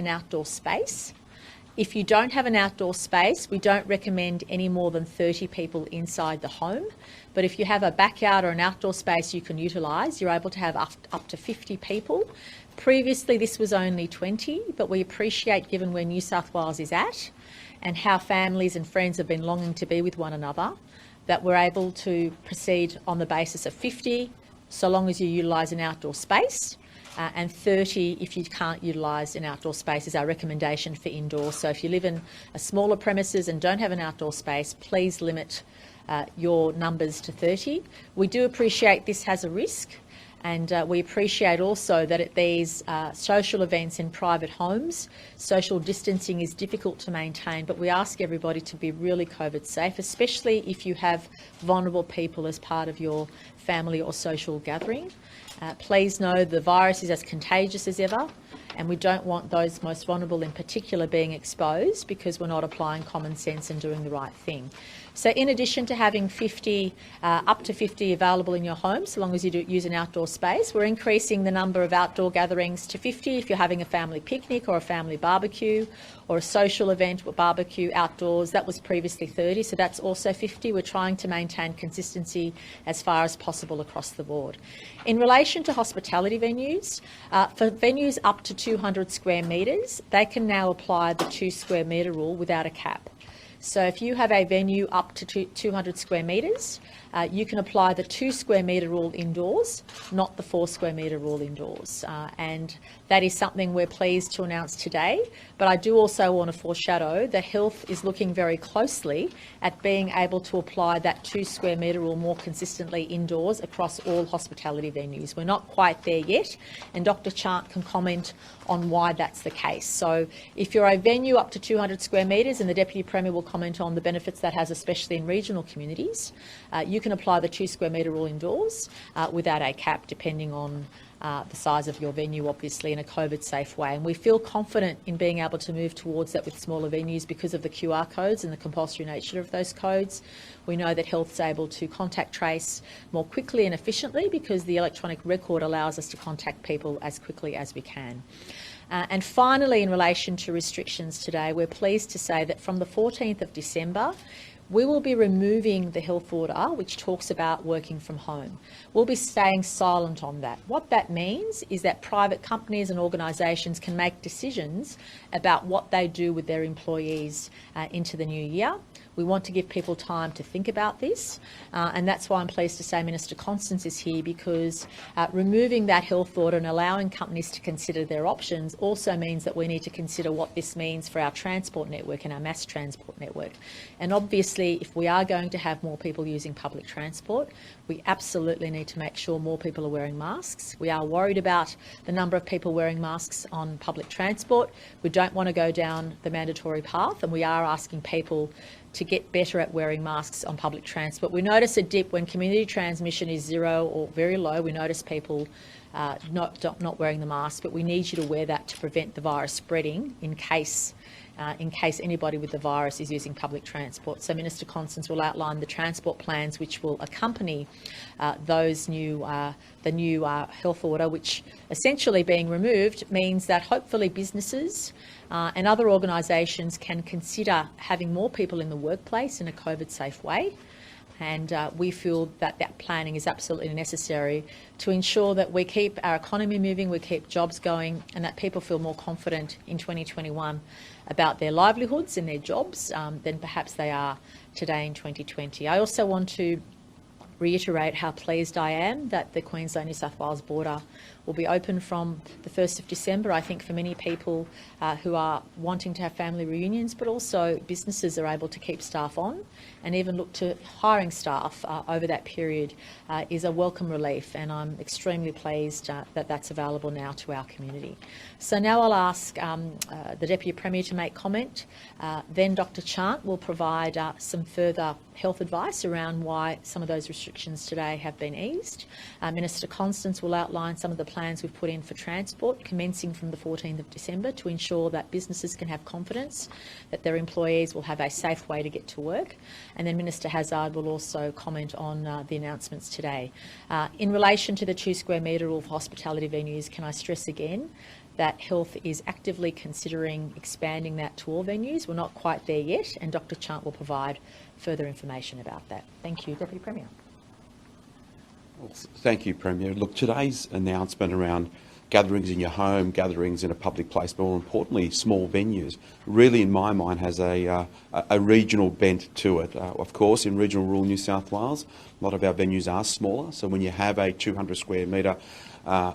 an outdoor space. If you don't have an outdoor space, we don't recommend any more than 30 people inside the home. But if you have a backyard or an outdoor space you can utilise, you're able to have up to 50 people. Previously, this was only 20, but we appreciate, given where New South Wales is at and how families and friends have been longing to be with one another, that we're able to proceed on the basis of 50, so long as you utilise an outdoor space, and 30 if you can't utilise an outdoor space is our recommendation for indoors. So if you live in a smaller premises and don't have an outdoor space, please limit your numbers to 30. We do appreciate this has a risk, and we appreciate also that at these social events in private homes, social distancing is difficult to maintain, but we ask everybody to be really COVID safe, especially if you have vulnerable people as part of your family or social gathering. Please know the virus is as contagious as ever, and we don't want those most vulnerable in particular being exposed because we're not applying common sense and doing the right thing. So in addition to having 50, up to 50 available in your home, so long as you use an outdoor space, we're increasing the number of outdoor gatherings to 50 if you're having a family picnic or a family barbecue or a social event or barbecue outdoors. That was previously 30, so that's also 50. We're trying to maintain consistency as far as possible across the board. In relation to hospitality venues, for venues up to 200 square metres, they can now apply the 2 square metre rule without a cap. So if you have a venue up to 200 square metres, you can apply the 2 square metre rule indoors, not the 4 square metre rule indoors. And that is something we're pleased to announce today. But I do also want to foreshadow that Health is looking very closely at being able to apply that 2 square metre rule more consistently indoors across all hospitality venues. We're not quite there yet, and Dr. Chant can comment on why that's the case. So if you're a venue up to 200 square metres, and the Deputy Premier will comment on the benefits that has, especially in regional communities, you can apply the 2 square metre rule indoors without a cap, depending on the size of your venue, obviously, in a COVID-safe way. And we feel confident in being able to move towards that with smaller venues because of the QR codes and the compulsory nature of those codes. We know that Health's able to contact trace more quickly and efficiently because the electronic record allows us to contact people as quickly as we can. And finally, in relation to restrictions today, we're pleased to say that from the 14th of December, we will be removing the health order which talks about working from home. We'll be staying silent on that. What that means is that private companies and organisations can make decisions about what they do with their employees into the new year. We want to give people time to think about this, and that's why I'm pleased to say Minister Constance is here, because removing that health order and allowing companies to consider their options also means that we need to consider what this means for our transport network and our mass transport network. And obviously, if we are going to have more people using public transport, we absolutely need to make sure more people are wearing masks. We are worried about the number of people wearing masks on public transport. We don't want to go down the mandatory path, and we are asking people to get better at wearing masks on public transport. We notice a dip when community transmission is 0 or very low. We notice people not wearing the mask, but we need you to wear that to prevent the virus spreading in case anybody with the virus is using public transport. So Minister Constance will outline the transport plans which will accompany the new health order, which essentially being removed means that hopefully businesses and other organisations can consider having more people in the workplace in a COVID-safe way. And we feel that that planning is absolutely necessary to ensure that we keep our economy moving, we keep jobs going, and that people feel more confident in 2021 about their livelihoods and their jobs than perhaps they are today in 2020. I also want to reiterate how pleased I am that the Queensland-New South Wales border will be open from the 1st of December. I think for many people who are wanting to have family reunions, but also businesses are able to keep staff on and even look to hiring staff over that period is a welcome relief, and I'm extremely pleased that that's available now to our community. So now I'll ask the Deputy Premier to make comment. Then Dr. Chant will provide some further health advice around why some of those restrictions today have been eased. Minister Constance will outline some of the plans we've put in for transport, commencing from the 14th of December, to ensure that businesses can have confidence that their employees will have a safe way to get to work. And then Minister Hazzard will also comment on the announcements today. In relation to the 2 square metre rule for hospitality venues, can I stress again that Health is actively considering expanding that to all venues. We're not quite there yet, and Dr. Chant will provide further information about that. Thank you, Deputy Premier. Well, thank you, Premier. Look, today's announcement around gatherings in your home, gatherings in a public place, but more importantly, small venues, really, in my mind, has a regional bent to it. Of course, in regional rural New South Wales, a lot of our venues are smaller, so when you have a 200 square metre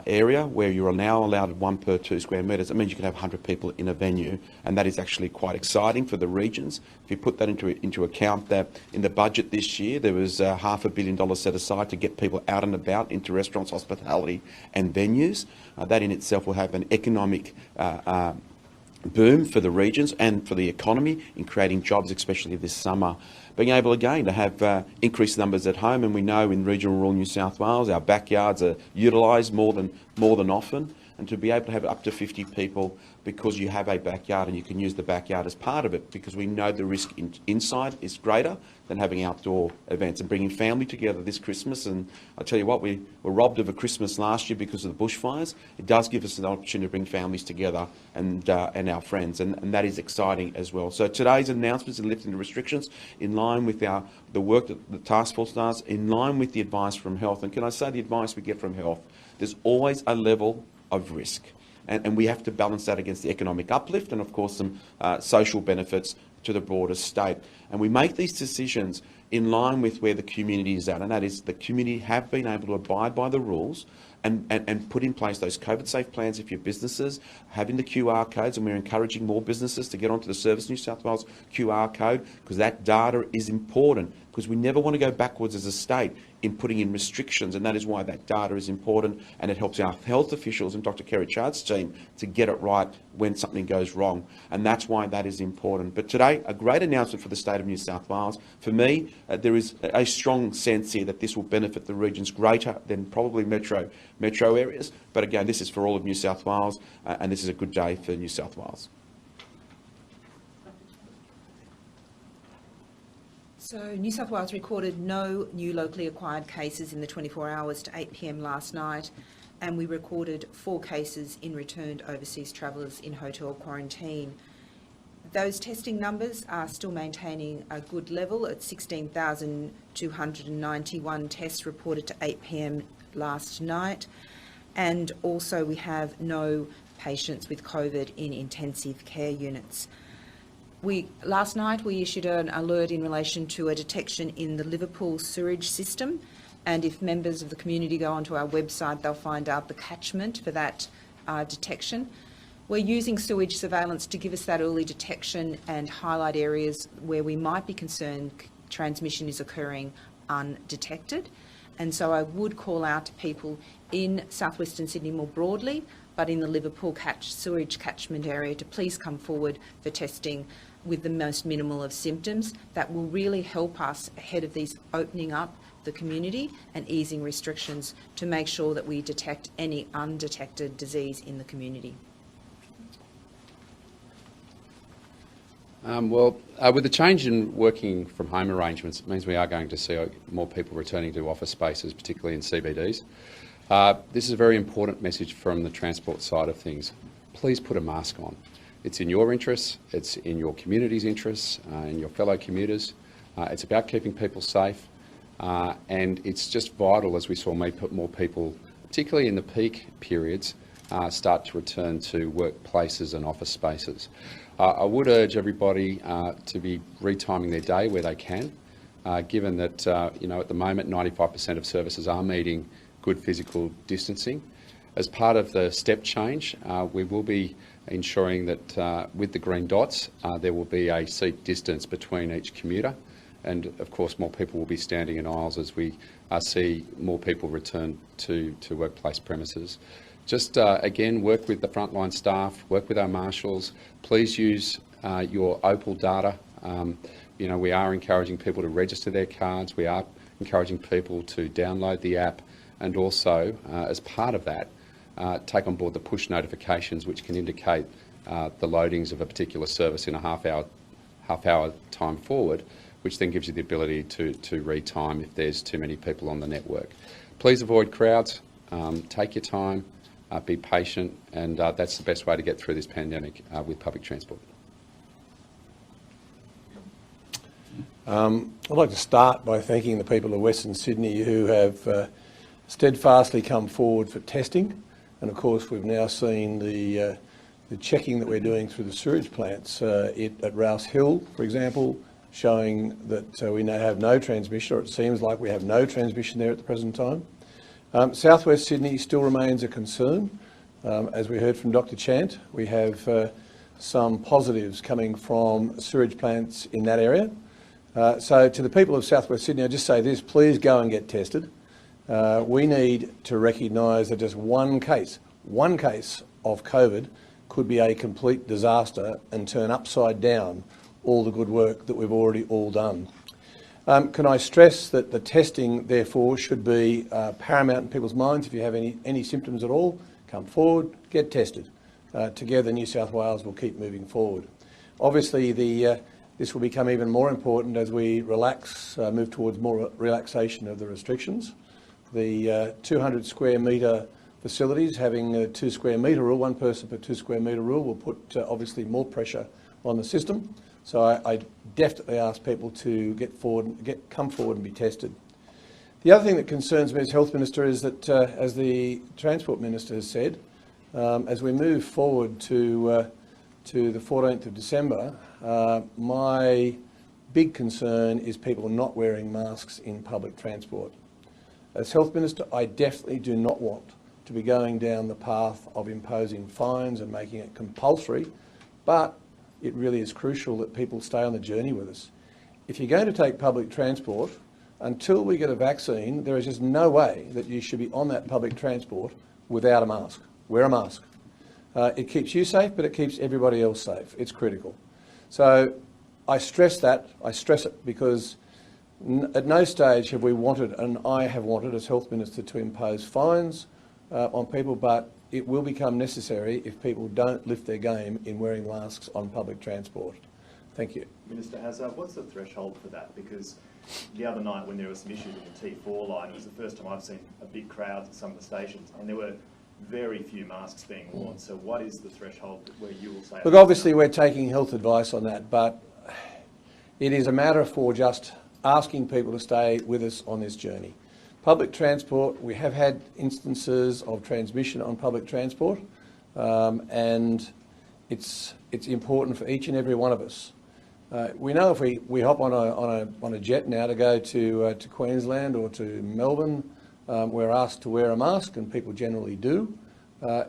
area where you're now allowed 1 per 2 square metres, it means you can have 100 people in a venue, and that is actually quite exciting for the regions. If you put that into account, that in the budget this year there was $500 million set aside to get people out and about into restaurants, hospitality and venues. That in itself will have an economic boom for the regions and for the economy in creating jobs, especially this summer. Being able again to have increased numbers at home, and we know in regional rural New South Wales our backyards are utilised more than often, and to be able to have up to 50 people because you have a backyard and you can use the backyard as part of it, because we know the risk inside is greater than having outdoor events, and bringing family together this Christmas. And I tell you what, we were robbed of a Christmas last year because of the bushfires. It does give us an opportunity to bring families together and our friends, and that is exciting as well. So today's announcements and lifting the restrictions in line with the work that the task force does, in line with the advice from Health. And can I say the advice we get from Health? There's always a level of risk, and we have to balance that against the economic uplift and of course some social benefits to the broader state. And we make these decisions in line with where the community is at, and that is the community have been able to abide by the rules and put in place those COVID-safe plans if your businesses, having the QR codes, and we're encouraging more businesses to get onto the Service New South Wales QR code, because that data is important, because we never want to go backwards as a state in putting in restrictions, and that is why that data is important, and it helps our health officials and Dr. Kerry Chant's team to get it right when something goes wrong, and that's why that is important. But today, a great announcement for the state of New South Wales. For me, there is a strong sense here that this will benefit the regions greater than probably metro areas, but again, this is for all of New South Wales, and this is a good day for New South Wales. So New South Wales recorded no new locally acquired cases in the 24 hours to 8 p.m. last night, and we recorded 4 cases in returned overseas travellers in hotel quarantine. Those testing numbers are still maintaining a good level at 16,291 tests reported to 8 p.m. last night, and also we have no patients with COVID in intensive care units. Last night we issued an alert in relation to a detection in the Liverpool sewage system, and if members of the community go onto our website, they'll find out the catchment for that detection. We're using sewage surveillance to give us that early detection and highlight areas where we might be concerned transmission is occurring undetected. And so I would call out to people in southwestern Sydney more broadly, but in the Liverpool sewage catchment area, to please come forward for testing with the most minimal of symptoms. That will really help us ahead of these opening up the community and easing restrictions to make sure that we detect any undetected disease in the community. With the change in working from home arrangements, it means we are going to see more people returning to office spaces, particularly in CBDs. This is a very important message from the transport side of things. Please put a mask on. It's in your interests, it's in your community's interests, and your fellow commuters. It's about keeping people safe, and it's just vital, as we saw more people, particularly in the peak periods, start to return to workplaces and office spaces. I would urge everybody to be retiming their day where they can, given that at the moment 95% of services are meeting good physical distancing. As part of the step change, we will be ensuring that with the green dots, there will be a seat distance between each commuter, and of course more people will be standing in aisles as we see more people return to workplace premises. Just again, work with the frontline staff, work with our marshals. Please use your Opal data. We are encouraging people to register their cards. We are encouraging people to download the app, and also as part of that, take on board the push notifications, which can indicate the loadings of a particular service in a half hour time forward, which then gives you the ability to retime if there's too many people on the network. Please avoid crowds. Take your time. be patient, and that's the best way to get through this pandemic with public transport. I'd like to start by thanking the people of Western Sydney who have steadfastly come forward for testing, and of course we've now seen the checking that we're doing through the sewage plants at Rouse Hill, for example, showing that we now have no transmission, or it seems like we have no transmission there at the present time. South West Sydney still remains a concern. As we heard from Dr. Chant, we have some positives coming from sewage plants in that area. So to the people of South West Sydney, I just say this: please go and get tested. We need to recognise that just one case of COVID could be a complete disaster and turn upside down all the good work that we've already all done. Can I stress that the testing, therefore, should be paramount in people's minds. If you have any symptoms at all, come forward, get tested. Together, New South Wales will keep moving forward. Obviously, this will become even more important as we move towards more relaxation of the restrictions. The 200 square metre facilities having a 2 square metre rule, one person per 2 square metre rule, will put obviously more pressure on the system. So I definitely ask people to come forward and be tested. The other thing that concerns me as Health Minister is that, as the Transport Minister has said, as we move forward to the 14th of December, my big concern is people not wearing masks in public transport. As Health Minister, I definitely do not want to be going down the path of imposing fines and making it compulsory, but it really is crucial that people stay on the journey with us. If you're going to take public transport, until we get a vaccine, there is just no way that you should be on that public transport without a mask. Wear a mask. It keeps you safe, but it keeps everybody else safe. It's critical. So I stress that. I stress it because at no stage have we wanted, and I have wanted as Health Minister, to impose fines on people, but it will become necessary if people don't lift their game in wearing masks on public transport. Thank you. Minister Hazzard, what's the threshold for that? Because the other night when there were some issues with the T4 line, it was the first time I've seen a big crowd at some of the stations, and there were very few masks being worn. So what is the threshold where you will say... Look, obviously we're taking health advice on that, but it is a matter for just asking people to stay with us on this journey. Public transport, we have had instances of transmission on public transport, and it's important for each and every one of us. We know if we hop on a jet now to go to Queensland or to Melbourne, we're asked to wear a mask, and people generally do.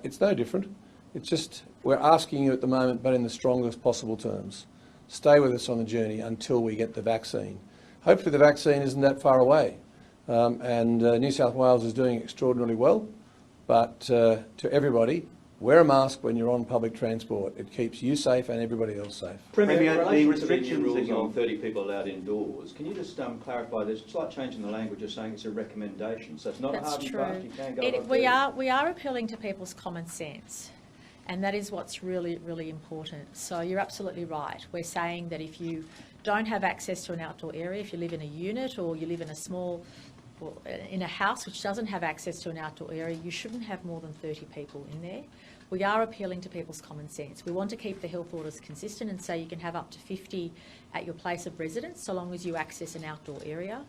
It's no different. It's just we're asking you at the moment, but in the strongest possible terms. Stay with us on the journey until we get the vaccine. Hopefully the vaccine isn't that far away. And New South Wales is doing extraordinarily well, but to everybody, wear a mask when you're on public transport. It keeps you safe and everybody else safe. Premier, the restrictions rules on 30 people allowed indoors, can you just clarify, there's a slight change in the language of saying it's a recommendation, so it's not That's hard and true. fast, you can go We are appealing to people's common sense, and that is what's really, really important. So you're absolutely right. We're saying that if you don't have access to an outdoor area, if you live in a unit or you live in in a house which doesn't have access to an outdoor area, you shouldn't have more than 30 people in there. We are appealing to people's common sense. We want to keep the health orders consistent and say you can have up to 50 at your place of residence so long as you access an outdoor area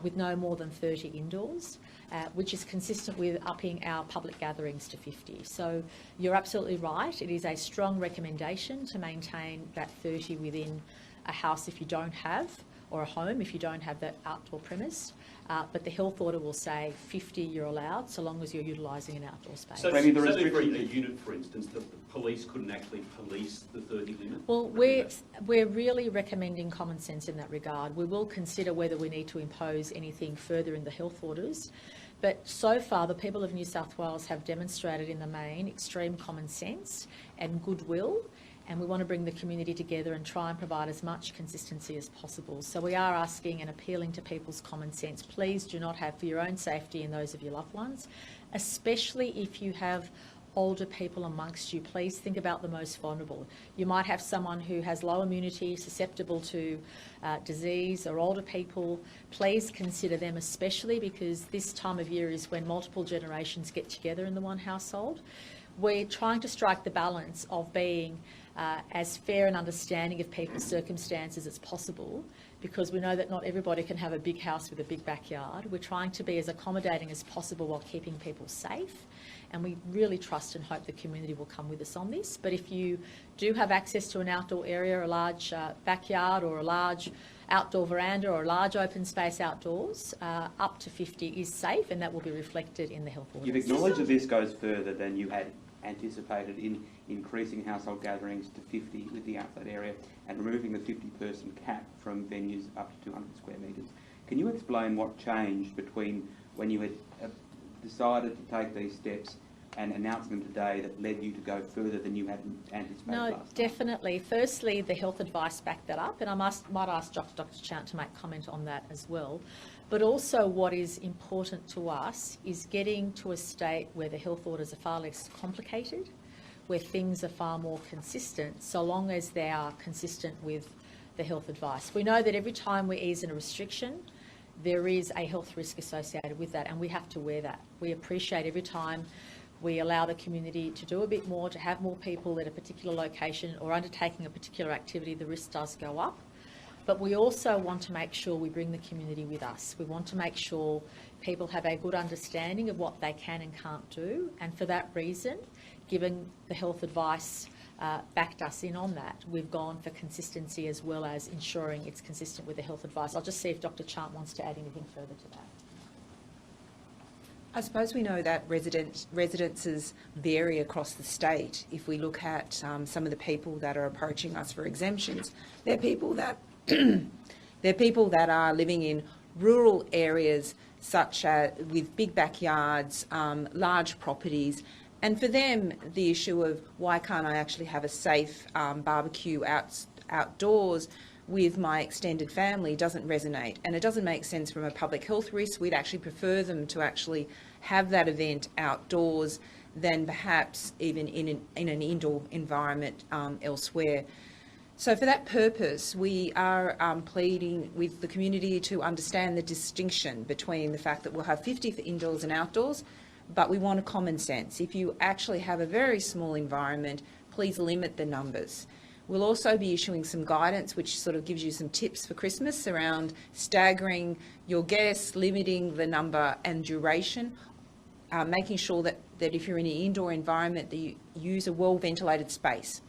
with no more than 30 indoors, which is consistent with upping our public gatherings to 50. So you're absolutely right. It is a strong recommendation to maintain that 30 within a house if you don't have, or a home if you don't have that outdoor premise. But the health order will say 50 you're allowed so long as you're utilising an outdoor space. So, Maybe the for a restrictions... unit, for instance, the police couldn't actually police the 30 limit? Well, we're really recommending common sense in that regard. We will consider whether we need to impose anything further in the health orders. But so far, the people of New South Wales have demonstrated in the main extreme common sense and goodwill. And we want to bring the community together and try and provide as much consistency as possible. So we are asking and appealing to people's common sense. Please do not have, for your own safety and those of your loved ones, especially if you have older people amongst you, please think about the most vulnerable. You might have someone who has low immunity, susceptible to disease, or older people. Please consider them especially, because this time of year is when multiple generations get together in the one household. We're trying to strike the balance of being as fair and understanding of people's circumstances as possible, because we know that not everybody can have a big house with a big backyard. We're trying to be as accommodating as possible while keeping people safe, and we really trust and hope the community will come with us on this. But if you do have access to an outdoor area, a large backyard or a large outdoor veranda or a large open space outdoors, up to 50 is safe, and that will be reflected in the health order. You've acknowledged that this goes further than you had anticipated in increasing household gatherings to 50 with the outside area and removing the 50-person cap from venues up to 200 square metres. Can you explain what changed between when you had decided to take these steps and announcing them today that led you to go further than you had anticipated last time? Definitely. Firstly, the health advice backed that up, and I might ask Dr. Chant to make comment on that as well. But also what is important to us is getting to a state where the health orders are far less complicated, where things are far more consistent, so long as they are consistent with the health advice. We know that every time we ease in a restriction, there is a health risk associated with that, and we have to wear that. We appreciate every time we allow the community to do a bit more, to have more people at a particular location or undertaking a particular activity, the risk does go up. But we also want to make sure we bring the community with us. We want to make sure people have a good understanding of what they can and can't do. And for that reason, given the health advice backed us in on that, we've gone for consistency as well as ensuring it's consistent with the health advice. I'll just see if Dr. Chant wants to add anything further to that. I suppose we know that residences vary across the state. If we look at some of the people that are approaching us for exemptions, they're people that are living in rural areas, such as with big backyards, large properties, and for them the issue of why can't I actually have a safe barbecue outdoors with my extended family doesn't resonate, and it doesn't make sense from a public health risk. We'd actually prefer them to actually have that event outdoors than perhaps even in an indoor environment elsewhere. So for that purpose, we are pleading with the community to understand the distinction between the fact that we'll have 50 for indoors and outdoors, but we want a common sense. If you actually have a very small environment, please limit the numbers. We'll also be issuing some guidance which sort of gives you some tips for Christmas around staggering your guests, limiting the number and duration, making sure that if you're in an indoor environment that you use a well-ventilated space.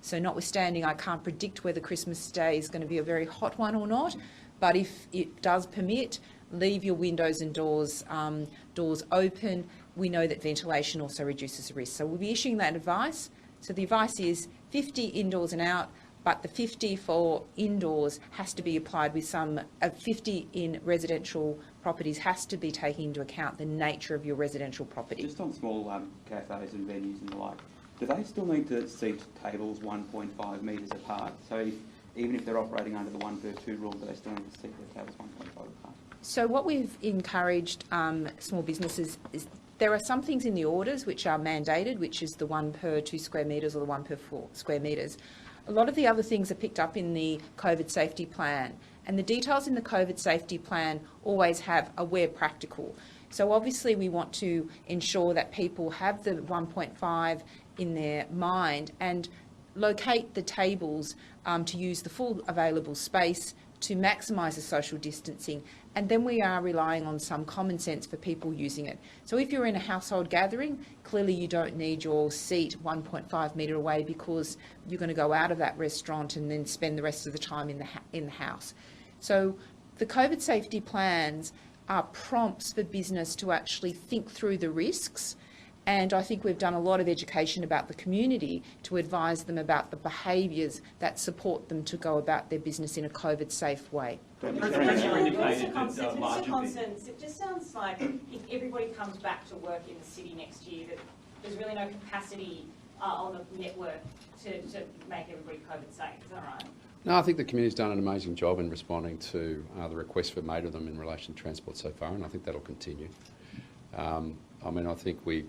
So notwithstanding, I can't predict whether Christmas Day is going to be a very hot one or not, but if it does permit, leave your windows and doors open. We know that ventilation also reduces the risk. So we'll be issuing that advice. So the advice is 50 indoors and out, but the 50 for indoors has to be applied with 50 in residential properties has to be taking into account the nature of your residential property. Just on small cafes and venues and the like, do they still need to seat tables 1.5 metres apart? So even if they're operating under the 1 per 2 rule, do they still need to seat their tables 1.5 apart? So what we've encouraged small businesses is there are some things in the orders which are mandated, which is the 1 per 2 square metres or the 1 per 4 square metres. A lot of the other things are picked up in the COVID safety plan, and the details in the COVID safety plan always have a where practical. So obviously we want to ensure that people have the 1.5 in their mind and locate the tables to use the full available space to maximise the social distancing, and then we are relying on some common sense for people using it. So if you're in a household gathering, clearly you don't need your seat 1.5 metre away because you're going to go out of that restaurant and then spend the rest of the time in the house. So the COVID safety plans are prompts for business to actually think through the risks, and I think we've done a lot of education about the community to advise them about the behaviours that support them to go about their business in a COVID-safe way. Mr. Constance, it just sounds like if everybody comes back to work in the city next year, that there's really no capacity on the network to make everybody COVID safe. Is that right? No, I think the community's done an amazing job in responding to the requests we've made of them in relation to transport so far, and I think that'll continue. I mean, I think we've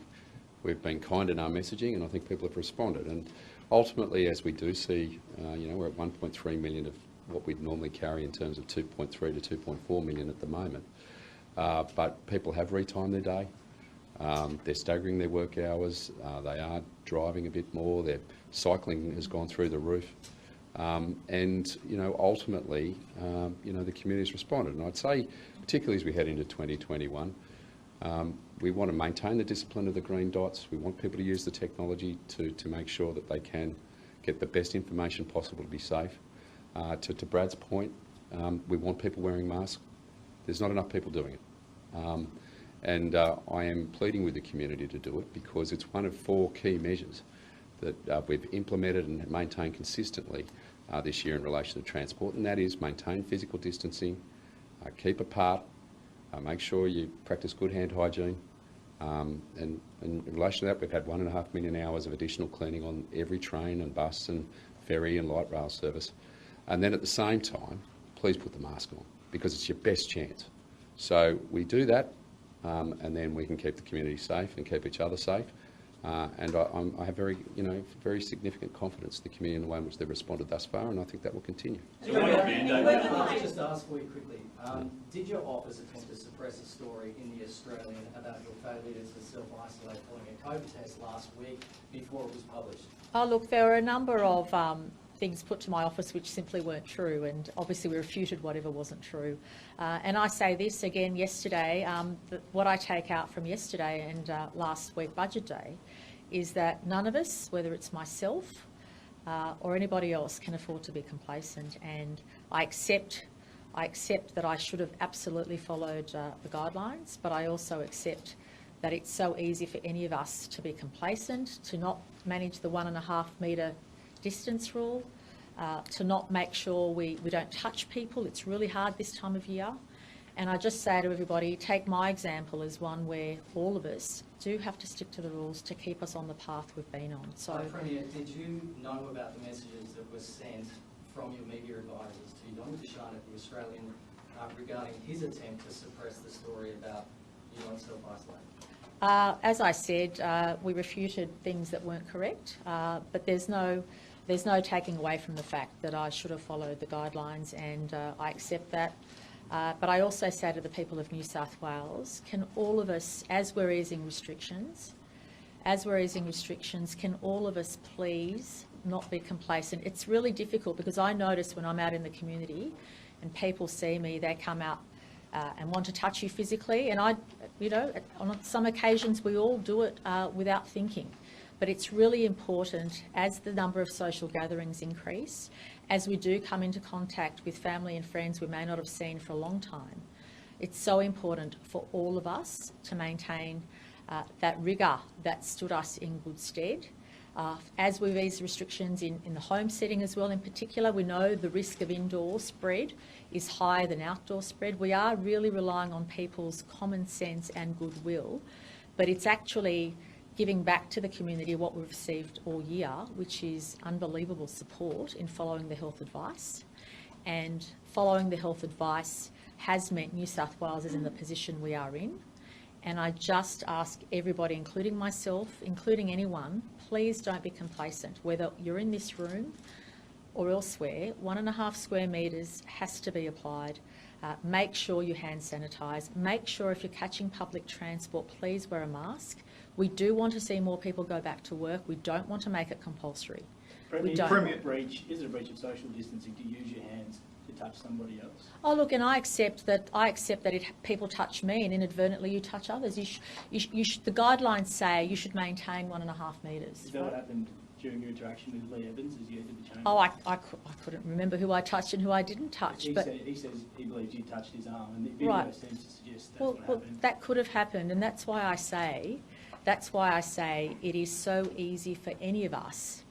We've been kind in our messaging, and I think people have responded. And ultimately, as we do see, we're at 1.3 million of what we'd normally carry in terms of 2.3 to 2.4 million at the moment. But people have retimed their day. They're staggering their work hours. They are driving a bit more. Their cycling has gone through the roof. And ultimately, the community's responded. And I'd say, particularly as we head into 2021, we want to maintain the discipline of the green dots. We want people to use the technology to make sure that they can get the best information possible to be safe. To Brad's point, we want people wearing masks. There's not enough people doing it. And I am pleading with the community to do it because it's one of 4 key measures that we've implemented and maintained consistently this year in relation to transport, and that is maintain physical distancing, keep apart, make sure you practice good hand hygiene, and in relation to that, we've had 1.5 million hours of additional cleaning on every train and bus and ferry and light rail service. And then at the same time, please put the mask on because it's your best chance. So we do that, and then we can keep the community safe and keep each other safe. And I have very significant confidence in the community in the way in which they've responded thus far, and I think that will continue. I'll just ask for you quickly. Did your office attempt to suppress a story in The Australian about your failure to self-isolate following a COVID test last week before it was published? Oh, look, there were a number of things put to my office which simply weren't true, and obviously we refuted whatever wasn't true. And I say this again yesterday, what I take out from yesterday and last week Budget Day is that none of us, whether it's myself or anybody else, can afford to be complacent, and I accept that I should have absolutely followed the guidelines, but I also accept that it's so easy for any of us to be complacent, to not manage the 1.5 metre distance rule, to not make sure we don't touch people. It's really hard this time of year. And I just say to everybody, take my example as one where all of us do have to stick to the rules to keep us on the path we've been on. So, Premier, did you know about the messages that were sent from your media advisors to Dr. Chant at The Australian regarding his attempt to suppress the story about you not self-isolating? As I said, we refuted things that weren't correct, but there's no taking away from the fact that I should have followed the guidelines, and I accept that. But I also say to the people of New South Wales, can all of us, as we're easing restrictions, can all of us please not be complacent? It's really difficult because I notice when I'm out in the community and people see me, they come out and want to touch you physically, and on some occasions we all do it without thinking. But it's really important as the number of social gatherings increase, as we do come into contact with family and friends we may not have seen for a long time, it's so important for all of us to maintain that rigour that stood us in good stead. As we've eased restrictions in the home setting as well in particular, we know the risk of indoor spread is higher than outdoor spread. We are really relying on people's common sense and goodwill, but it's actually giving back to the community what we've received all year, which is unbelievable support in following the health advice. And following the health advice has meant New South Wales is in the position we are in. And I just ask everybody, including myself, including anyone, please don't be complacent. Whether you're in this room or elsewhere, 1.5 square metres has to be applied. Make sure you hand sanitise. Make sure if you're catching public transport, please wear a mask. We do want to see more people go back to work. We don't want to make it compulsory. Is it a breach of social distancing to use your hands to touch somebody else? Oh look, and I accept that people touch me and inadvertently you touch others. The guidelines say you should maintain 1.5 metres. Is that what happened during your interaction with Lee Evans as you entered the chamber? Oh, I couldn't remember who I touched and who I didn't touch. He says he believes you touched his arm, and the video seems to suggest that's what happened. That could have happened, and that's why I say it is so easy for any of us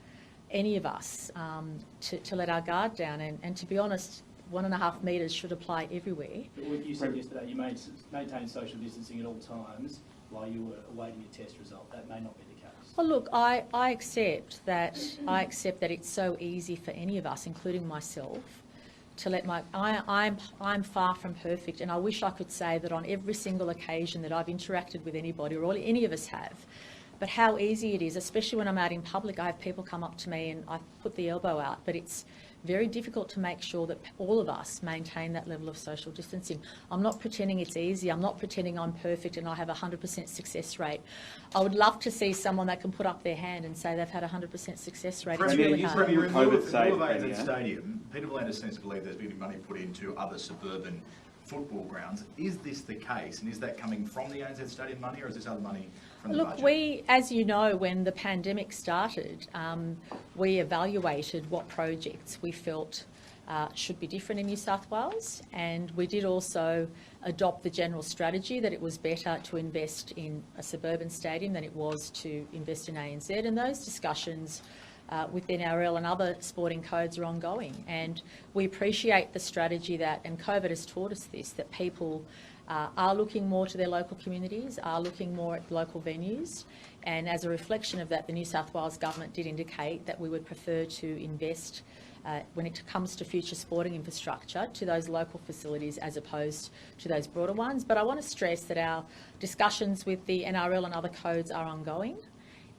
to let our guard down. And to be honest, 1.5 metres should apply everywhere. But what you said yesterday, you maintain social distancing at all times while you were awaiting your test result. That may not be the case. Well, look, I accept that it's so easy for any of us, including myself, to let I'm far from perfect, and I wish I could say that on every single occasion that I've interacted with anybody, or any of us have, but how easy it is, especially when I'm out in public. I have people come up to me and I put the elbow out, but it's very difficult to make sure that all of us maintain that level of social distancing. I'm not pretending it's easy. I'm not pretending I'm perfect and I have a 100% success rate. I would love to see someone that can put up their hand and say they've had a 100% success rate. It's really hard. In lieu of ANZ Stadium, Peter V'landys seems to believe there's been money put into other suburban football grounds. Is this the case, and is that coming from the ANZ Stadium money, or is this other money from the budget? Look, we, as you know, when the pandemic started, we evaluated what projects we felt should be different in New South Wales, and we did also adopt the general strategy that it was better to invest in a suburban stadium than it was to invest in ANZ, and those discussions with NRL and other sporting codes are ongoing. And we appreciate the strategy that, and COVID has taught us this, that people are looking more to their local communities, are looking more at local venues, and as a reflection of that, the New South Wales Government did indicate that we would prefer to invest when it comes to future sporting infrastructure to those local facilities as opposed to those broader ones. But I want to stress that our discussions with the NRL and other codes are ongoing,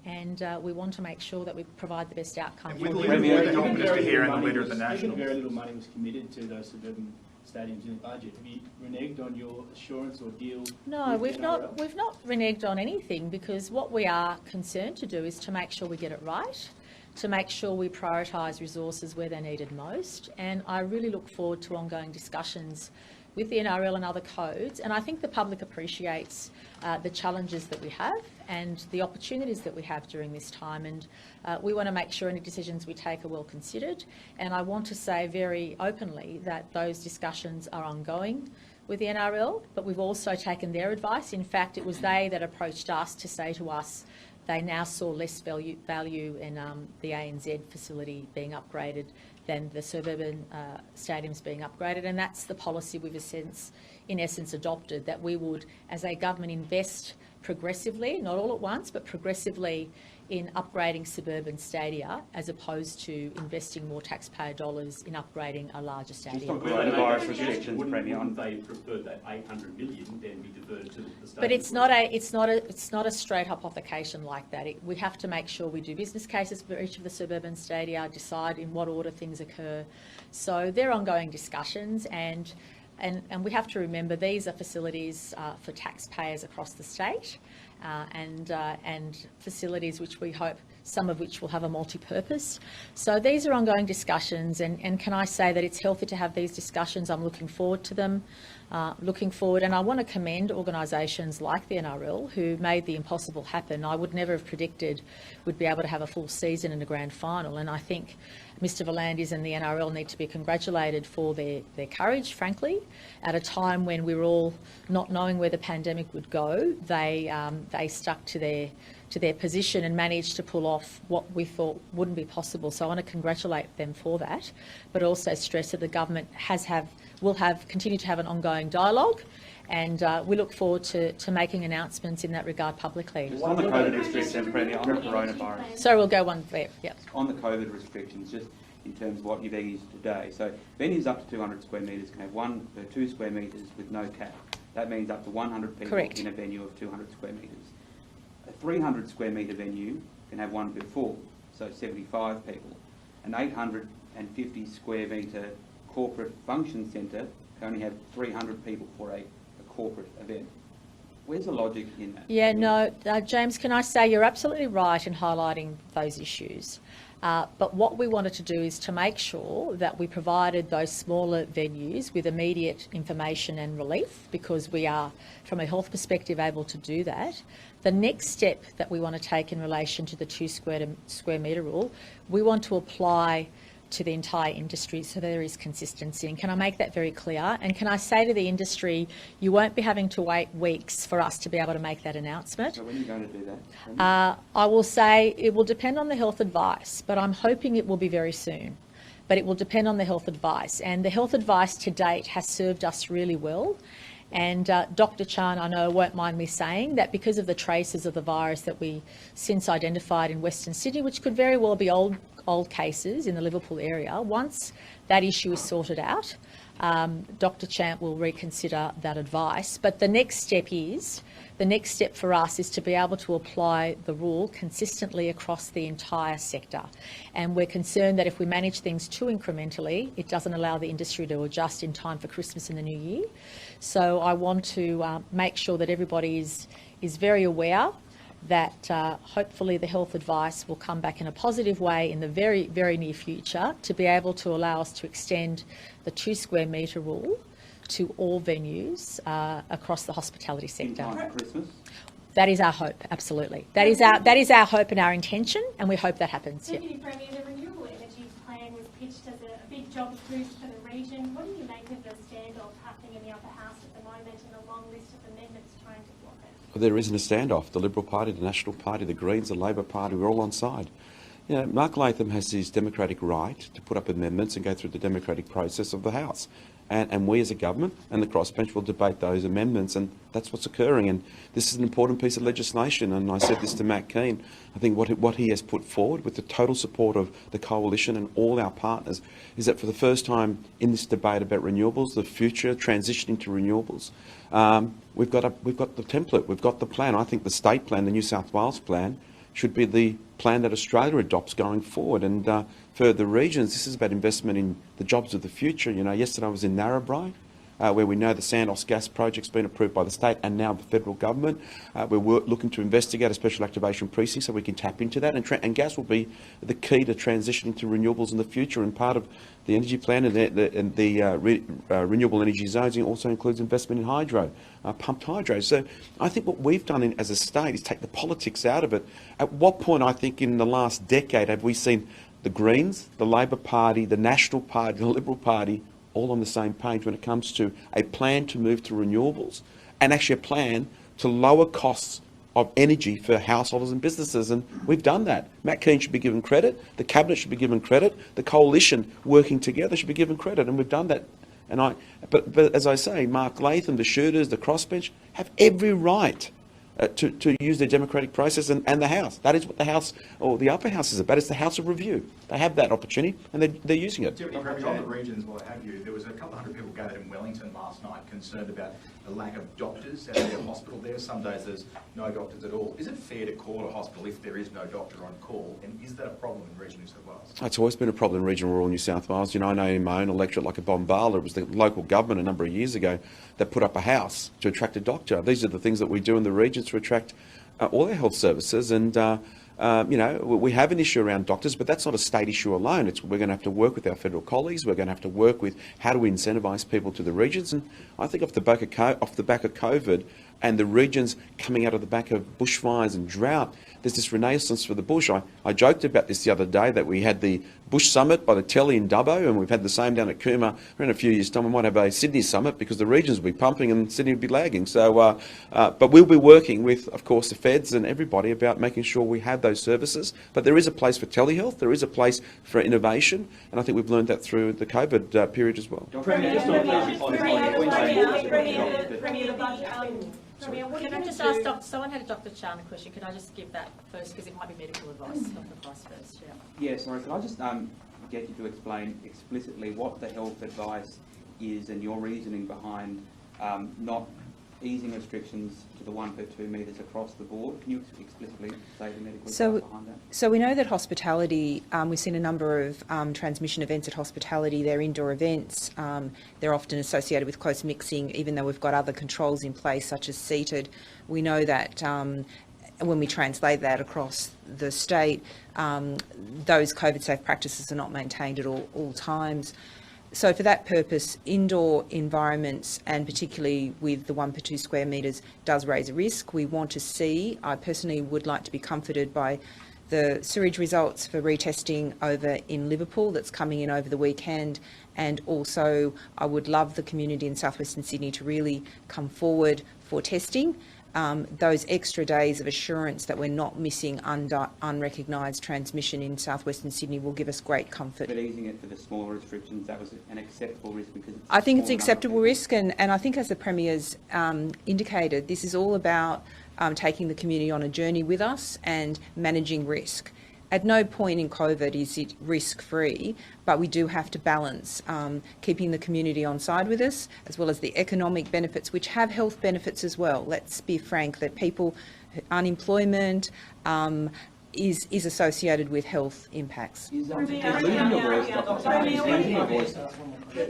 and we want to make sure that we provide the best outcome. And with the leader of the Health Minister here and the leader of the Nationals. Very little money was committed to those suburban stadiums in the budget. Have you reneged on your assurance or deal? No, we've not reneged on anything, because what we are concerned to do is to make sure we get it right, to make sure we prioritise resources where they're needed most. And I really look forward to ongoing discussions with the NRL and other codes, and I think the public appreciates the challenges that we have and the opportunities that we have during this time, and we want to make sure any decisions we take are well considered. And I want to say very openly that those discussions are ongoing with the NRL, but we've also taken their advice. In fact, it was they that approached us to say to us they now saw less value in the ANZ facility being upgraded than the suburban stadiums being upgraded, and that's the policy we've in essence adopted, that we would, as a government, invest progressively, not all at once, but progressively in upgrading suburban stadia, as opposed to investing more taxpayer dollars in upgrading a larger stadium. Coronavirus restrictions, Wouldn't they prefer that 800 million then be diverted to the stadium? But it's not a straight hypothecation like that. We have to make sure we do business cases for each of the suburban stadia, decide in what order things occur. So they're ongoing discussions, and we have to remember these are facilities for taxpayers across the state, and facilities which we hope, some of which will have a multi-purpose. So these are ongoing discussions, and can I say that it's healthy to have these discussions. I'm looking forward to them, and I want to commend organisations like the NRL who made the impossible happen. I would never have predicted we'd be able to have a full season and a grand final, and I think Mr V'landys and the NRL need to be congratulated for their courage, frankly. At a time when we were all not knowing where the pandemic would go, they stuck to their position and managed to pull off what we thought wouldn't be possible. So I want to congratulate them for that, but also stress that the government will continue to have an ongoing dialogue, and we look forward to making announcements in that regard publicly. Just on the COVID restrictions, Premier, on the coronavirus. So we'll go one there. Yep. On the COVID restrictions, just in terms of what you've eased today. So venues up to 200 square metres can have 2 square metres with no cap. That means up to 100 people Correct. in a venue of 200 square metres. A 300 square metre venue can have 1 per 4, so 75 people. An 850 square metre corporate function centre can only have 300 people for a corporate event. Where's the logic in that? Yeah, no, James, can I say you're absolutely right in highlighting those issues. But what we wanted to do is to make sure that we provided those smaller venues with immediate information and relief, because we are, from a health perspective, able to do that. The next step that we want to take in relation to the 2 square metre rule, we want to apply to the entire industry so there is consistency. And can I make that very clear? And can I say to the industry, you won't be having to wait weeks for us to be able to make that announcement. So when are you going to do that? I will say it will depend on the health advice, but I'm hoping it will be very soon. But it will depend on the health advice. And the health advice to date has served us really well. And Dr. Chant, I know, won't mind me saying that because of the traces of the virus that we since identified in Western Sydney, which could very well be old old cases in the Liverpool area, once that issue is sorted out, Dr. Chant will reconsider that advice. But the next step for us is to be able to apply the rule consistently across the entire sector. And we're concerned that if we manage things too incrementally, it doesn't allow the industry to adjust in time for Christmas and the New Year. So I want to make sure that everybody is very aware that hopefully the health advice will come back in a positive way in the very, very near future to be able to allow us to extend the 2 square metre rule to all venues across the hospitality sector. In time for Christmas? That is our hope, absolutely. That is our hope and our intention, and we hope that happens. Deputy Premier, the renewable energy plan was pitched as a big job boost for the region. What do you make of the standoff happening in the upper house at the moment and a long list of amendments trying to block it? Well, there isn't a standoff. The Liberal Party, the National Party, the Greens, the Labor Party, we're all on side. You know, Mark Latham has his democratic right to put up amendments and go through the democratic process of the House. And we as a government and the crossbench will debate those amendments, and that's what's occurring. And this is an important piece of legislation, and I said this to Matt Keane. I think what he has put forward with the total support of the coalition and all our partners is that for the first time in this debate about renewables, the future transitioning to renewables, we've got the template, we've got the plan. I think the state plan, the New South Wales plan, should be the plan that Australia adopts going forward. And for the regions, this is about investment in the jobs of the future. You know, yesterday I was in Narrabri, where we know the Santos gas project's been approved by the state and now the federal government. We're looking to investigate a special activation precinct so we can tap into that. And gas will be the key to transitioning to renewables in the future. And part of the energy plan and the renewable energy zones also includes investment in hydro, pumped hydro. So I think what we've done as a state is take the politics out of it. At what point, I think, in the last decade have we seen the Greens, the Labor Party, the National Party, the Liberal Party all on the same page when it comes to a plan to move to renewables and actually a plan to lower costs of energy for householders and businesses? And we've done that. Matt Keane should be given credit, the Cabinet should be given credit, the coalition working together should be given credit, and we've done that. And but as I say, Mark Latham, the shooters, the crossbench have every right to use their democratic process and the House. That is what the House, or the upper house, is about. It's the House of Review. They have that opportunity and they're using it. Deputy Premier, on the regions, what have you, there was a couple of hundred people gathered in Wellington last night concerned about the lack of doctors at the hospital there. Some days there's no doctors at all. Is it fair to call a hospital if there is no doctor on call? And is that a problem in regional New South Wales? It's always been a problem in regional rural New South Wales. You know, I know in my own electorate, like a Bombala, it was the local government a number of years ago that put up a house to attract a doctor. These are the things that we do in the regions to attract all our health services. And you know, we have an issue around doctors, but that's not a state issue alone. We're going to have to work with our federal colleagues. We're going to have to work with how do we incentivise people to the regions. And I think off the back of COVID and the regions coming out of the back of bushfires and drought, there's this renaissance for the bush. I joked about this the other day, that we had the Bush Summit by the Telly in Dubbo, and we've had the same down at Cooma. In a few years' time, we might have a Sydney Summit because the regions will be pumping and Sydney will be lagging. So, but we'll be working with, of course, the feds and everybody about making sure we have those services. But there is a place for telehealth, there is a place for innovation, and I think we've learned that through the COVID period as well. Can I just ask someone had a Dr. Chant a question. Can I just give that first, because it might be medical advice, health advice first, yeah. Yeah, sorry, could I just get you to explain explicitly what the health advice is and your reasoning behind not easing restrictions to the 1 per 2 metres across the board? Can you explicitly say the medical advice behind that? So we know that hospitality, we've seen a number of transmission events at hospitality. They're indoor events. They're often associated with close mixing, even though we've got other controls in place, such as seated. We know that when we translate that across the state, those COVID-safe practices are not maintained at all times. So for that purpose, indoor environments, and particularly with the 1 per 2 square metres, does raise a risk. We want to see, I personally would like to be comforted by the sewage results for retesting over in Liverpool that's coming in over the weekend, and also I would love the community in southwestern Sydney to really come forward for testing. Those extra days of assurance that we're not missing unrecognised transmission in southwestern Sydney will give us great comfort. But easing it for the smaller restrictions, that was an acceptable risk because I think it's an acceptable risk, and I think, as the Premier's indicated, this is all about taking the community on a journey with us and managing risk. At no point in COVID is it risk-free, but we do have to balance keeping the community on side with us, as well as the economic benefits, which have health benefits as well. Let's be frank that unemployment is associated with health impacts.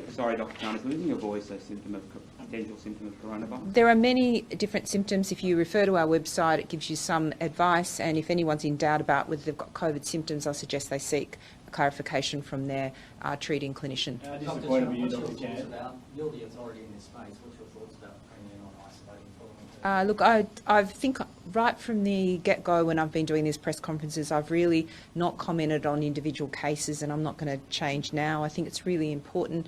Sorry, Dr. Chant, is losing your voice a potential symptom of coronavirus? There are many different symptoms. If you refer to our website, it gives you some advice, and if anyone's in doubt about whether they've got COVID symptoms, I suggest they seek clarification from their treating clinician. Disappointed with you, Dr. Chant. You're the authority in this space. What's your thoughts about Premier on isolating? Look, I think right from the get-go when I've been doing these press conferences, I've really not commented on individual cases, and I'm not going to change now. I think it's really important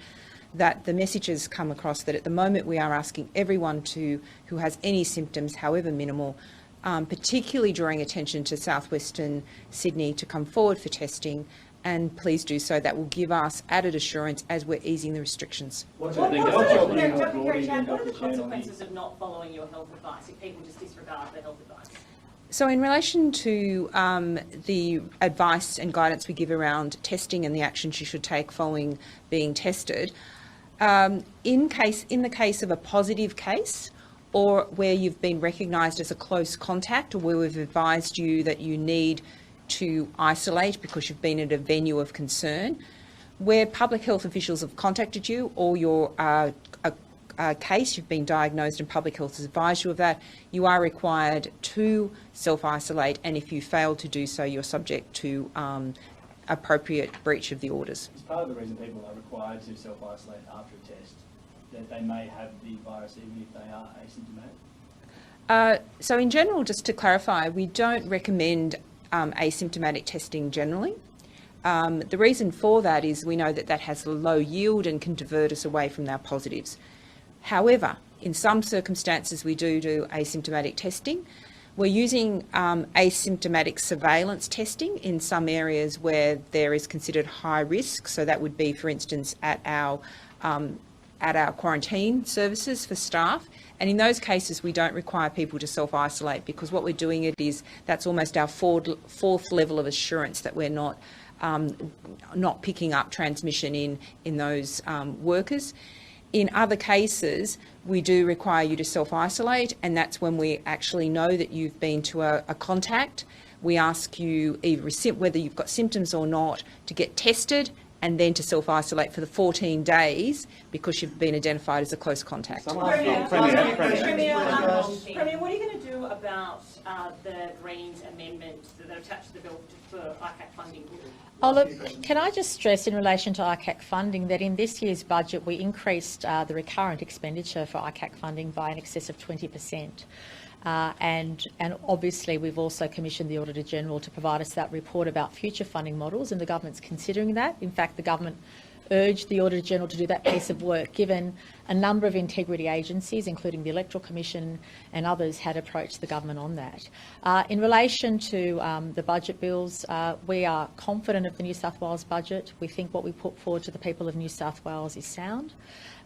that the messages come across that at the moment we are asking everyone who has any symptoms, however minimal, particularly drawing attention to southwestern Sydney, to come forward for testing, and please do so. That will give us added assurance as we're easing the restrictions. What are the consequences of not following your health advice if people just disregard the health advice? So in relation to the advice and guidance we give around testing and the actions you should take following being tested, in the case of a positive case, or where you've been recognised as a close contact, or where we've advised you that you need to isolate because you've been at a venue of concern, where public health officials have contacted you, or your case, you've been diagnosed and public health has advised you of that, you are required to self-isolate, and if you fail to do so, you're subject to appropriate breach of the orders. Is part of the reason people are required to self-isolate after a test that they may have the virus even if they are asymptomatic? So in general, just to clarify, we don't recommend asymptomatic testing generally. The reason for that is we know that has a low yield and can divert us away from our positives. However, in some circumstances we do asymptomatic testing. We're using asymptomatic surveillance testing in some areas where there is considered high risk. So that would be, for instance, at our quarantine services for staff. And in those cases, we don't require people to self-isolate, because what we're doing that's almost our fourth level of assurance that we're not picking up transmission in those workers. In other cases, we do require you to self-isolate, and that's when we actually know that you've been to a contact. We ask you either whether you've got symptoms or not to get tested, and then to self-isolate for the 14 days because you've been identified as a close contact. Premier, what are you going to do about the Greens amendment that are attached to the bill for ICAC funding? Oh, look, can I just stress in relation to ICAC funding that in this year's budget we increased the recurrent expenditure for ICAC funding by in excess of 20%. And obviously we've also commissioned the Auditor General to provide us that report about future funding models, and the government's considering that. In fact, the government urged the Auditor General to do that piece of work, given a number of integrity agencies, including the Electoral Commission and others, had approached the government on that. In relation to the budget bills, we are confident of the New South Wales budget. We think what we put forward to the people of New South Wales is sound,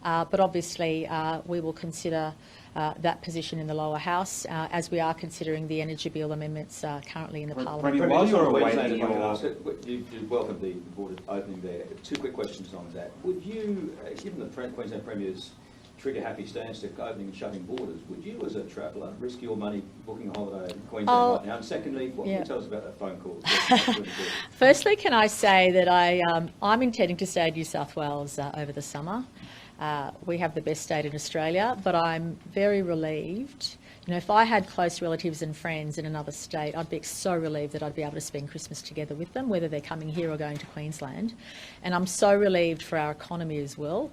but obviously we will consider that position in the lower house, as we are considering the energy bill amendments currently in the Parliament. Premier, while you're awaiting you welcome the board opening there. Two quick questions on that. Would you, given the Queensland Premier's trigger-happy stance to opening and shutting borders, would you as a traveller risk your money booking a holiday in Queensland right now? And secondly, what can you tell us about that phone call? Firstly, can I say that I'm intending to stay in New South Wales over the summer. We have the best state in Australia, but I'm very relieved. You know, if I had close relatives and friends in another state, I'd be so relieved that I'd be able to spend Christmas together with them, whether they're coming here or going to Queensland. And I'm so relieved for our economy as well.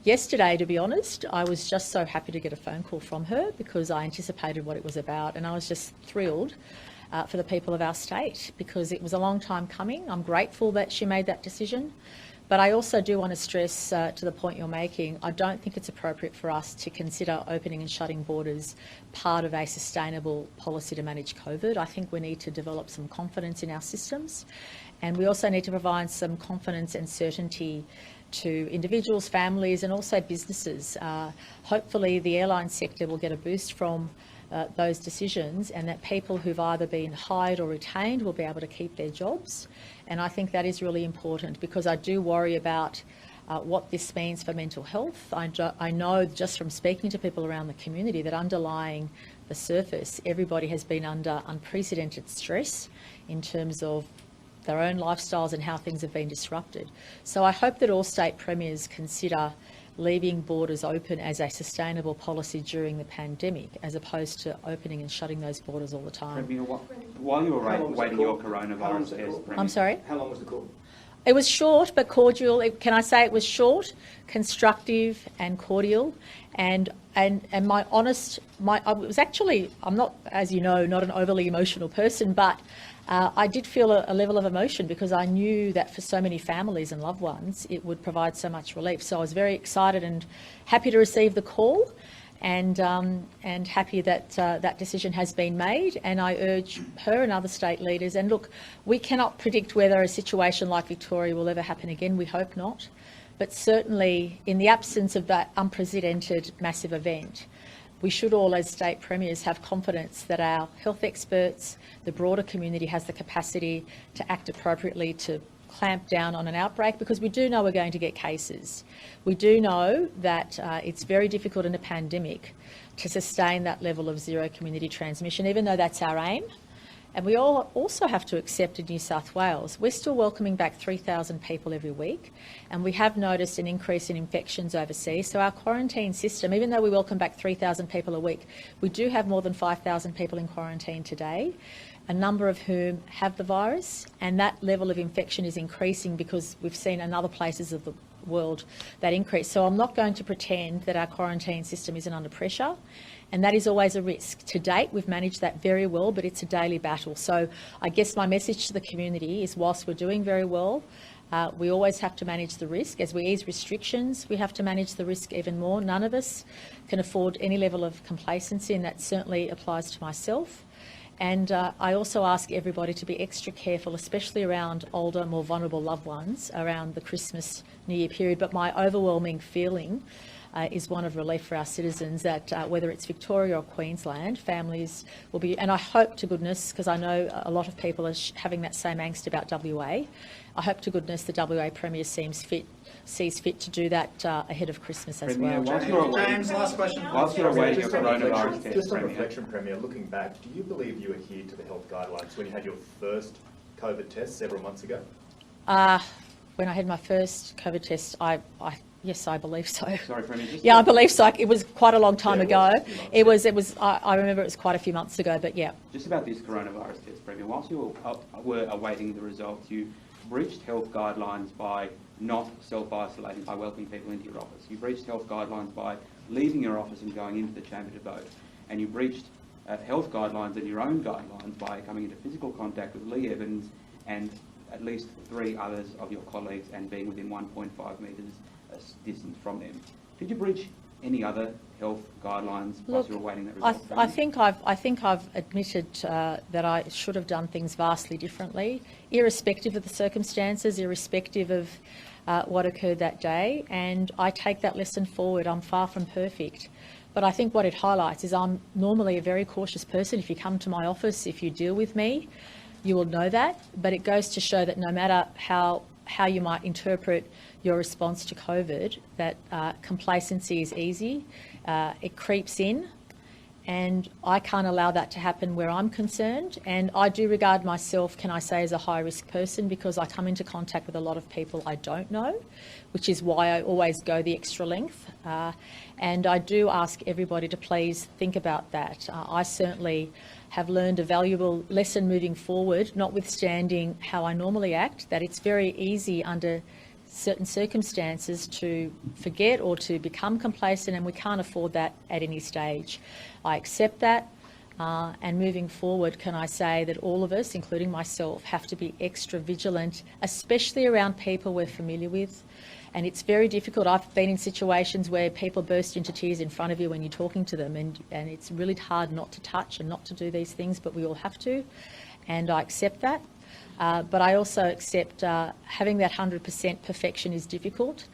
Yesterday, to be honest, I was just so happy to get a phone call from her because I anticipated what it was about, and I was just thrilled for the people of our state because it was a long time coming. I'm grateful that she made that decision. But I also do want to stress, to the point you're making, I don't think it's appropriate for us to consider opening and shutting borders part of a sustainable policy to manage COVID. I think we need to develop some confidence in our systems, and we also need to provide some confidence and certainty to individuals, families and also businesses. Hopefully the airline sector will get a boost from those decisions, and that people who've either been hired or retained will be able to keep their jobs. And I think that is really important, because I do worry about what this means for mental health. I know just from speaking to people around the community that underlying the surface, everybody has been under unprecedented stress in terms of their own lifestyles and how things have been disrupted. So I hope that all state premiers consider leaving borders open as a sustainable policy during the pandemic, as opposed to opening and shutting those borders all the time. Premier, while you were waiting your coronavirus test, Premier, I'm sorry? How long was the call? It was short but cordial. Can I say it was short, constructive and cordial? And my honest, I was actually, I'm not, as you know, not an overly emotional person, but I did feel a level of emotion, because I knew that for so many families and loved ones, it would provide so much relief. So I was very excited and happy to receive the call, and happy that that decision has been made. And I urge her and other state leaders, and look, we cannot predict whether a situation like Victoria will ever happen again. We hope not. But certainly, in the absence of that unprecedented massive event, we should all, as state premiers, have confidence that our health experts, the broader community, has the capacity to act appropriately to clamp down on an outbreak, because we do know we're going to get cases. We do know that it's very difficult in a pandemic to sustain that level of zero community transmission, even though that's our aim. And we all also have to accept in New South Wales, we're still welcoming back 3,000 people every week, and we have noticed an increase in infections overseas. So our quarantine system, even though we welcome back 3,000 people a week, we do have more than 5,000 people in quarantine today, a number of whom have the virus, and that level of infection is increasing because we've seen in other places of the world that increase. So I'm not going to pretend that our quarantine system isn't under pressure, and that is always a risk. To date, we've managed that very well, but it's a daily battle. So I guess my message to the community is, whilst we're doing very well, we always have to manage the risk. As we ease restrictions, we have to manage the risk even more. None of us can afford any level of complacency, and that certainly applies to myself. And I also ask everybody to be extra careful, especially around older, more vulnerable loved ones, around the Christmas, New Year period. But my overwhelming feeling is one of relief for our citizens, that whether it's Victoria or Queensland, families will be, and I hope to goodness, because I know a lot of people are having that same angst about WA, I hope to goodness the WA Premier sees fit to do that ahead of Christmas as well. James, last question. Whilst you're awaiting your coronavirus test, just on reflection, Premier, looking back, do you believe you adhered to the health guidelines when you had your first COVID test several months ago? When I had my first COVID test, yes, I believe so. Sorry, Premier. Yeah, I believe so. It was quite a long time ago. It was. I remember it was quite a few months ago, but yeah. Just about this coronavirus test, Premier. Whilst you were awaiting the results, you breached health guidelines by not self-isolating, by welcoming people into your office. You breached health guidelines by leaving your office and going into the chamber to vote. And you breached health guidelines and your own guidelines by coming into physical contact with Lee Evans and at least 3 others of your colleagues, and being within 1.5 metres distance from them. Did you breach any other health guidelines whilst you were awaiting that result? I think I've admitted that I should have done things vastly differently, irrespective of the circumstances, irrespective of what occurred that day, and I take that lesson forward. I'm far from perfect, but I think what it highlights is I'm normally a very cautious person. If you come to my office, if you deal with me, you will know that, but it goes to show that no matter how you might interpret your response to COVID, that complacency is easy, it creeps in, and I can't allow that to happen where I'm concerned. And I do regard myself, can I say, as a high-risk person, because I come into contact with a lot of people I don't know, which is why I always go the extra length. And I do ask everybody to please think about that. I certainly have learned a valuable lesson moving forward, notwithstanding how I normally act, that it's very easy under certain circumstances to forget or to become complacent, and we can't afford that at any stage. I accept that, and moving forward, can I say that all of us, including myself, have to be extra vigilant, especially around people we're familiar with. And it's very difficult. I've been in situations where people burst into tears in front of you when you're talking to them, and it's really hard not to touch and not to do these things, but we all have to, and I accept that. But I also accept having that 100% perfection is difficult.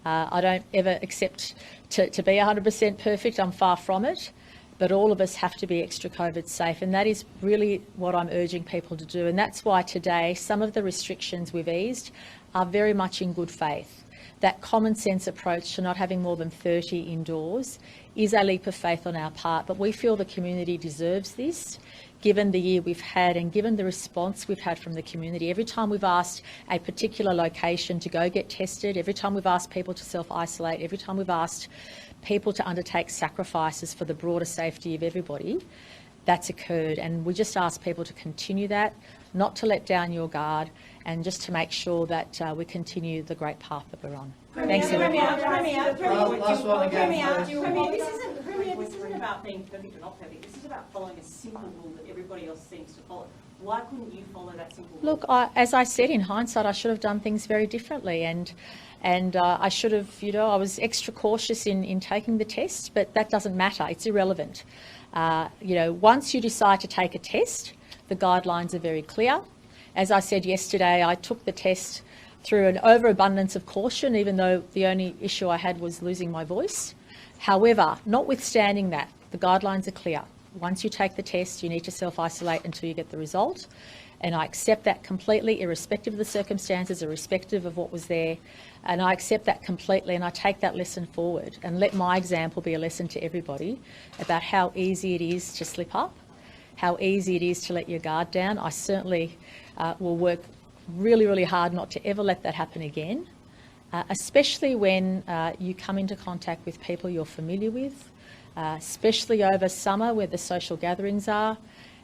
I don't ever accept to be 100% perfect. I'm far from it. but all of us have to be extra COVID safe, and that is really what I'm urging people to do. And that's why today some of the restrictions we've eased are very much in good faith. That common sense approach to not having more than 30 indoors is a leap of faith on our part, but we feel the community deserves this, given the year we've had and given the response we've had from the community. Every time we've asked a particular location to go get tested, every time we've asked people to self-isolate, every time we've asked people to undertake sacrifices for the broader safety of everybody, that's occurred. And we just ask people to continue that, not to let down your guard, and just to make sure that we continue the great path that we're on. Thanks, everyone. Premier, this isn't about being perfect or not perfect. This is about following a simple rule that everybody else seems to follow. Why couldn't you follow that simple rule? Look, as I said, in hindsight, I should have done things very differently, and I should have, I was extra cautious in taking the test, but that doesn't matter. It's irrelevant. Once you decide to take a test, the guidelines are very clear. As I said yesterday, I took the test through an overabundance of caution, even though the only issue I had was losing my voice. However, notwithstanding that, the guidelines are clear. Once you take the test, you need to self-isolate until you get the result. And I accept that completely, irrespective of the circumstances, irrespective of what was there. And I accept that completely, and I take that lesson forward and let my example be a lesson to everybody about how easy it is to slip up, how easy it is to let your guard down. I certainly will work really, really hard not to ever let that happen again, especially when you come into contact with people you're familiar with, especially over summer where the social gatherings are,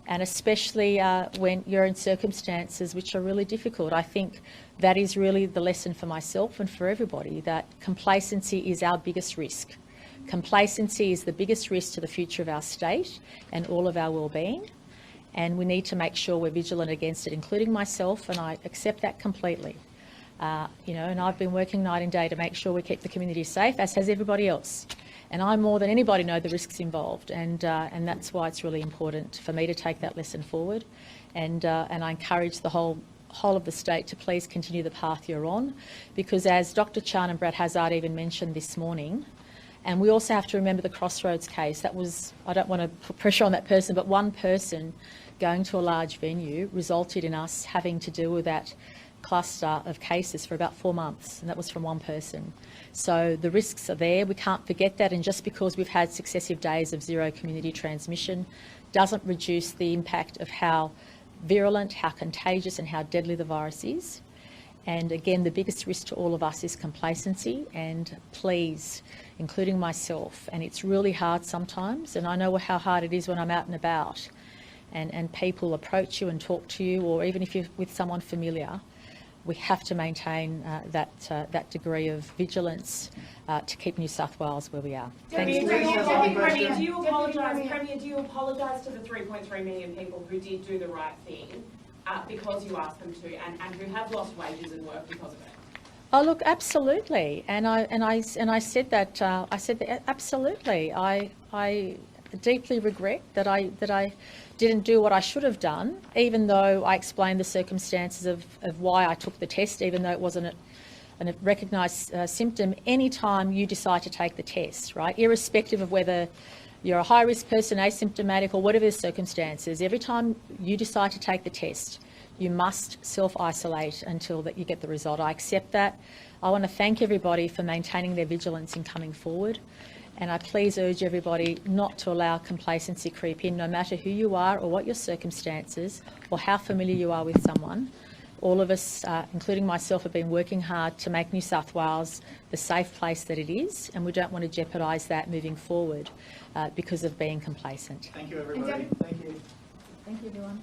and especially when you're in circumstances which are really difficult. I think that is really the lesson for myself and for everybody, that complacency is our biggest risk. Complacency is the biggest risk to the future of our state and all of our well-being, and we need to make sure we're vigilant against it, including myself, and I accept that completely. And I've been working night and day to make sure we keep the community safe, as has everybody else. And I more than anybody know the risks involved, and that's why it's really important for me to take that lesson forward. And I encourage the whole of the state to please continue the path you're on, because as Dr. Chant and Brad Hazzard even mentioned this morning, and we also have to remember the Crossroads case. That was, I don't want to put pressure on that person, but one person going to a large venue resulted in us having to deal with that cluster of cases for about 4 months, and that was from one person. So the risks are there. We can't forget that, and just because we've had successive days of zero community transmission doesn't reduce the impact of how virulent, how contagious and how deadly the virus is. And again, the biggest risk to all of us is complacency, and please, including myself, and it's really hard sometimes, and I know how hard it is when I'm out and about and people approach you and talk to you, or even if you're with someone familiar, we have to maintain that degree of vigilance to keep New South Wales where we are. Premier, do you apologise to the 3.3 million people who did do the right thing because you asked them to, and who have lost wages and work because of it? Oh look, absolutely, and I said that. I said that absolutely. I deeply regret that I didn't do what I should have done, even though I explained the circumstances of why I took the test, even though it wasn't a recognised symptom. Any time you decide to take the test, right, irrespective of whether you're a high-risk person, asymptomatic, or whatever the circumstances, every time you decide to take the test, you must self-isolate until that you get the result. I accept that. I want to thank everybody for maintaining their vigilance in coming forward. And I please urge everybody not to allow complacency creep in, no matter who you are or what your circumstances or how familiar you are with someone. All of us, including myself, have been working hard to make New South Wales the safe place that it is, and we don't want to jeopardise that moving forward because of being complacent. Thank you, everybody. Thank you, everyone.